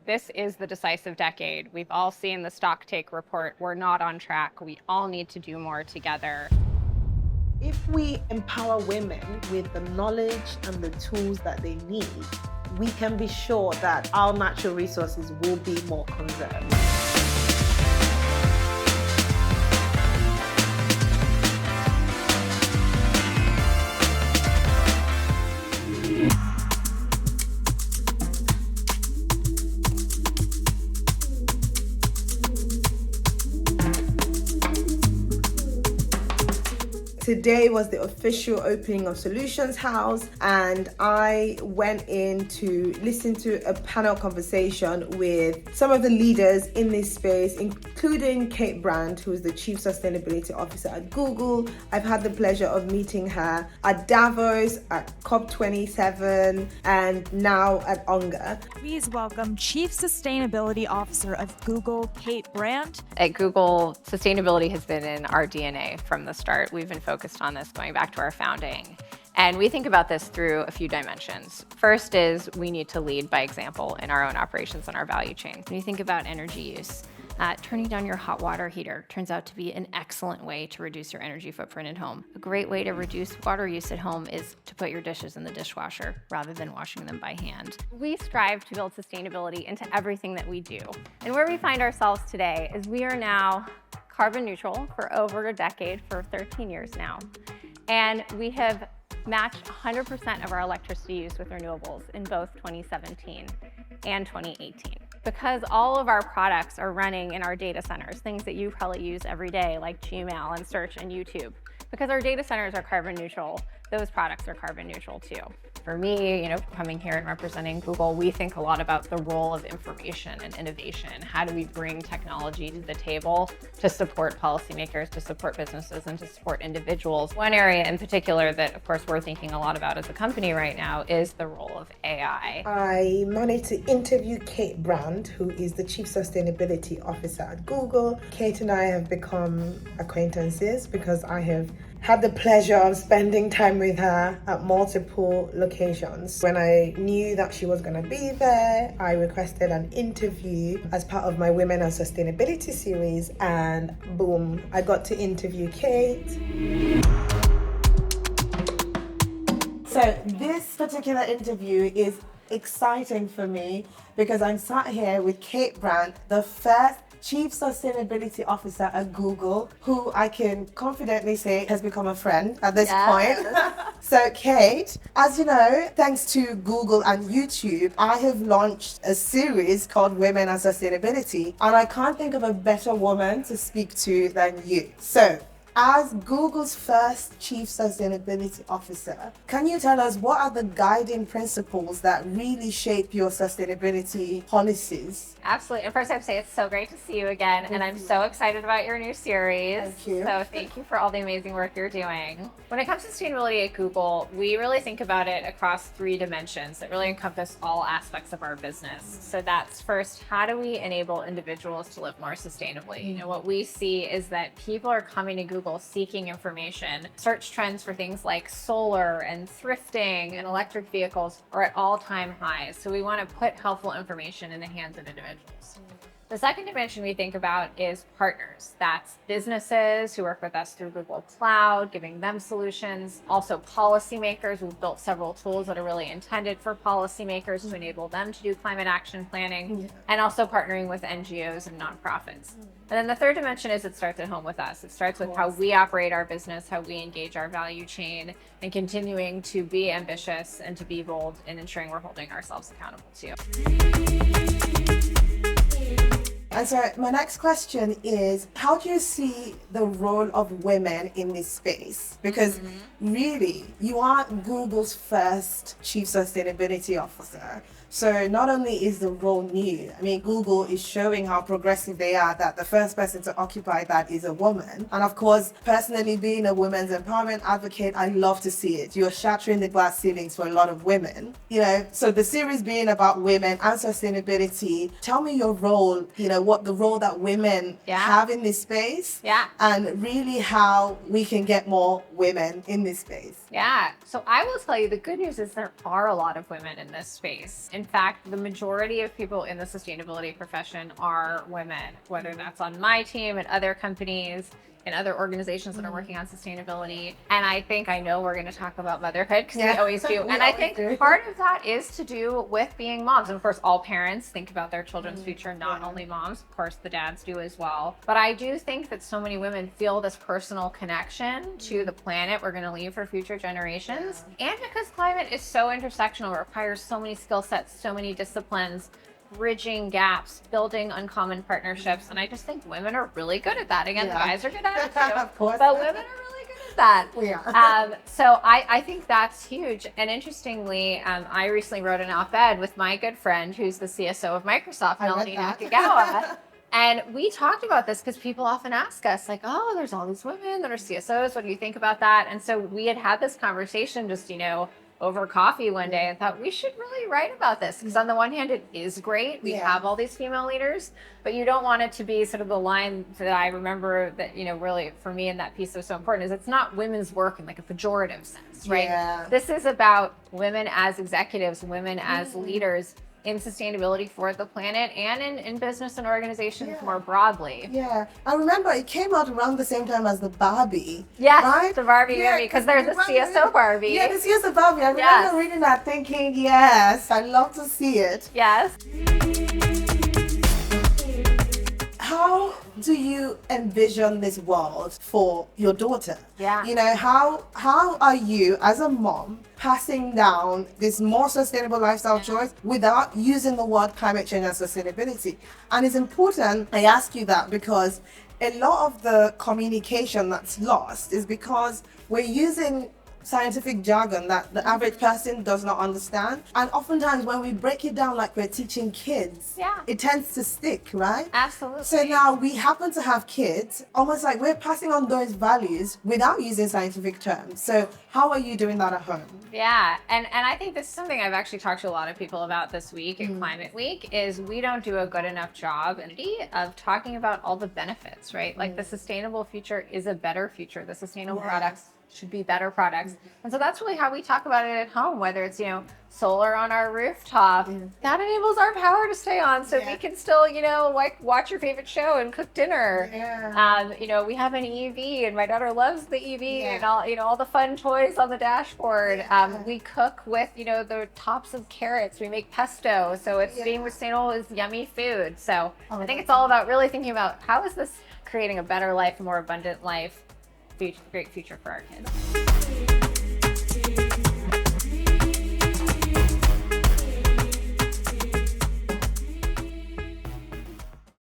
This is the decisive decade. We've all seen the stock take report. We're not on track. We all need to do more together. If we empower women with the knowledge and the tools that they need, we can be sure that our natural resources will be more conserved. Today was the official opening of Solutions House, and I went in to listen to a panel conversation with some of the leaders in this space, including Kate Brandt, who is the Chief Sustainability Officer at Google. I've had the pleasure of meeting her at Davos, at COP27, and now at UNGA. Please welcome Chief Sustainability Officer of Google, Kate Brandt. At Google, sustainability has been in our DNA from the start. We've been focused on this going back to our founding. And we think about this through a few dimensions. First is we need to lead by example in our own operations and our value chain. When you think about energy use, turning down your hot water heater turns out to be an excellent way to reduce your energy footprint at home. A great way to reduce water use at home is to put your dishes in the dishwasher rather than washing them by hand. We strive to build sustainability into everything that we do. And where we find ourselves today is we are now carbon neutral for over a decade, for 13 years now. And we have matched 100% of our electricity use with renewables in both 2017 and 2018. Because all of our products are running in our data centers, things that you probably use every day, like Gmail and search and YouTube. Because our data centers are carbon neutral, those products are carbon neutral too. For me, coming here and representing Google, we think a lot about the role of information and innovation. How do we bring technology to the table to support policymakers, to support businesses, and to support individuals? One area in particular that, of course, we're thinking a lot about as a company right now is the role of AI. I managed to interview Kate Brandt, who is the Chief Sustainability Officer at Google. Kate and I have become acquaintances because I have had the pleasure of spending time with her at multiple locations. When I knew that she was going to be there, I requested an interview as part of my Women and Sustainability series, and boom, I got to interview Kate. So this particular interview is exciting for me because I'm sat here with Kate Brandt, the first Chief Sustainability Officer at Google, who I can confidently say has become a friend at this point. So Kate, as you know, thanks to Google and YouTube, I have launched a series called Women and Sustainability, and I can't think of a better woman to speak to than you. So, as Google's first Chief Sustainability Officer, can you tell us what are the guiding principles that really shape your sustainability policies? Absolutely. And first I have to say it's so great to see you again, and I'm so excited about your new series. Thank you. So thank you for all the amazing work you're doing. When it comes to sustainability at Google, we really think about it across 3 dimensions that really encompass all aspects of our business. So that's first, how do we enable individuals to live more sustainably? What we see is that people are coming to Google seeking information. Search trends for things like solar and thrifting and electric vehicles are at all-time highs. So we want to put helpful information in the hands of individuals. The second dimension we think about is partners. That's businesses who work with us through Google Cloud, giving them solutions. Also policymakers. We've built several tools that are really intended for policymakers to enable them to do climate action planning, and also partnering with NGOs and nonprofits. And then the third dimension is it starts at home with us. It starts with how we operate our business, how we engage our value chain, and continuing to be ambitious and to be bold in ensuring we're holding ourselves accountable too. And so my next question is, how do you see the role of women in this space? Because really, you are Google's first Chief Sustainability Officer. So not only is the role new, Google is showing how progressive they are, that the first person to occupy that is a woman. And of course, personally being a women's empowerment advocate, I love to see it. You're shattering the glass ceilings for a lot of women. So the series being about women and sustainability, tell me your role, what the role that women have in this space, and really how we can get more women in this space. Yeah, so I will tell you the good news is there are a lot of women in this space. In in fact, the majority of people in the sustainability profession are women, whether that's on my team and other companies and other organizations that are working on sustainability. And I know we're going to talk about motherhood because we always do. And I think part of that is to do with being moms. And of course, all parents think about their children's future, not only moms. Of course, the dads do as well. But I do think that so many women feel this personal connection to the planet we're going to leave for future generations. And because climate is so intersectional, it requires so many skill sets, so many disciplines, bridging gaps, building uncommon partnerships. And I just think women are really good at that. Again, the guys are good at it too, Of course. but women are really good at that. Yeah. So I think that's huge. And interestingly, I recently wrote an op-ed with my good friend who's the CSO of Microsoft, Melanie Nakagawa. And we talked about this because people often ask us like, oh, there's all these women that are CSOs. What do you think about that? And so we had this conversation just, over coffee one day and thought we should really write about this because on the one hand it is great, we have all these female leaders, but you don't want it to be sort of the line that I remember that really for me in that piece was so important is it's not women's work in like a pejorative sense, right? This is about women as executives, women as leaders in sustainability for the planet and in business and organizations more broadly. Yeah, I remember it came out around the same time as the Barbie. Yes, right? the Barbie movie, because there's a CSO Barbie. Yeah, the CSO Barbie. I remember reading that thinking, yes, I'd love to see it. Yes. How do you envision this world for your daughter? Yeah. How are you as a mom passing down this more sustainable lifestyle choice without using the word climate change and sustainability? And it's important I ask you that because a lot of the communication that's lost is because we're using scientific jargon that the average person does not understand. And oftentimes when we break it down like we're teaching kids, it tends to stick, right? Absolutely. So now we happen to have kids, almost like we're passing on those values without using scientific terms. So how are you doing that at home? Yeah, and I think this is something I've actually talked to a lot of people about this week in Climate Week, is we don't do a good enough job of talking about all the benefits, right? Like the sustainable future is a better future. The sustainable products should be better products. And so that's really how we talk about it at home, whether it's, solar on our rooftop, that enables our power to stay on so we can still, like watch your favorite show and cook dinner. We have an EV and my daughter loves the EV and all the fun toys on the dashboard. We cook with, the tops of carrots. We make pesto. So it's being sustainable is yummy food. So I think it's all about really thinking about how is this creating a better life, a more abundant life, great future for our kids.